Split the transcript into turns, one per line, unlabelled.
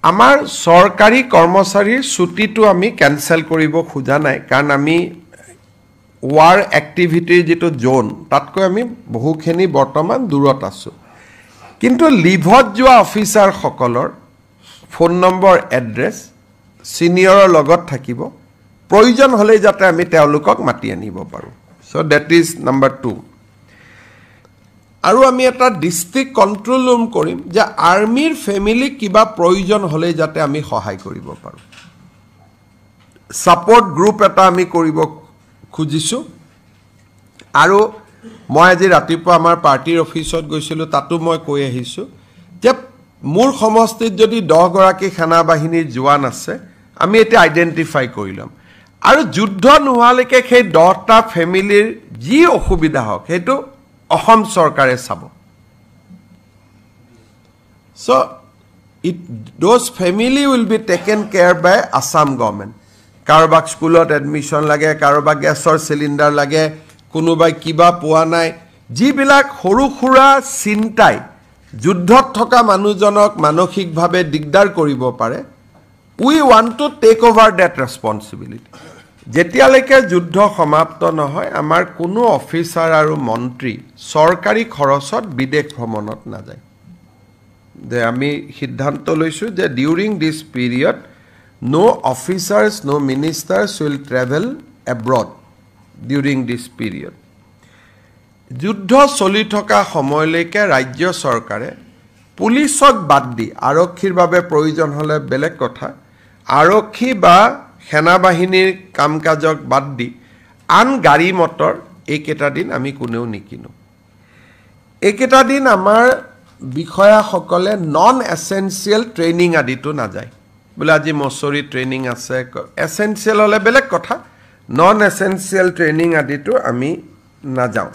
আমাৰ সৰকাৰি কৰ্মচাৰীৰ ছুটিটো আমি কেনসেল কৰিব খোজা নাই কাৰণ আমি ওয়াৰ এক্টিভিটিৰ যেটো জোন তাতকৈ আমি বহুখিনি বৰ্তমান দূৰত আছো কিন্তু লিভত যোৱা অফিচাৰ সকলৰ ফোন নম্বৰ এড্ৰেছ সিনিয়ৰৰ লগত থাকিব প্ৰয়োজন হলে যাতে আমি তেওঁলোকক মাতি আনিব পাৰো সো দ্যাট ইজ নাম্বাৰ 2 আৰু আমি এটা ডিস্ট্ৰিক্ট কন্ট্ৰোল ৰুম কৰিম যে আৰ্মিৰ ফ্যামিলি কিবা প্ৰয়োজন হলে যাতে আমি সহায় কৰিব পাৰো সাপোৰ্ট গ্ৰুপ এটা আমি কৰিব খুজিছো আৰু মই আজি ৰাতিপুৱা আমাৰ পাৰ্টিৰ অফিচত গৈছিলো তাতো মই কৈ আহিছো যে মোৰ সমষ্টিত যদি 10 গৰাকী সেনা বাহিনীৰ জোৱান আছে আমি এটা আইডেন্টিফাই কৰিলাম আৰু যুদ্ধ নোহালৈকে সেই 10টা ফ্যামিলিৰ যি অসুবিধা হক হেতু অসম চৰকাৰে চাব so those family will be taken care by Assam government কাৰোবাক স্কুলত এডমিশন লাগে কাৰোবাক গ্যাসৰ সিলিন্ডাৰ লাগে কোনোবাই কিবা পোৱা নাই যিবিলাক সৰু খুৰা চিন্তাই যুদ্ধত থকা মানুহজনক মানসিকভাৱে দিগদাৰ কৰিব পাৰে we want to take over that responsibility যেতিয়ালৈকে যুদ্ধ সমাপ্ত নহয় আমাৰ কোনো অফিচাৰ আৰু মন্ত্ৰী সৰকাৰি খৰচত বিদেশ ভ্ৰমণত না যায় যে আমি সিদ্ধান্ত লৈছো যে during this period no officers no ministers will travel abroad during this period যুদ্ধ চলি থকা সময়লৈকে ৰাজ্য চৰকাৰে পুলিচক বাদ দি আৰক্ষীৰ বাবে প্ৰয়োজন হলে বেলেগ কথা আৰক্ষী বা সেনা বাহিনীৰ কামকাজক বাদ দি আন গাড়ী মটৰ এইকেটা দিন আমি কোনেও নিকিনো এইকেটা দিন আমাৰ বিষয়া সকলে নন এসেনশিয়াল ট্ৰেইনিং আদিটো না যায় বলে আজি মছৰি ট্ৰেইনিং আছে এসেনশিয়াল হলে বেলেগ কথা নন এসেনশিয়াল ট্ৰেইনিং আদিটো আমি না যাও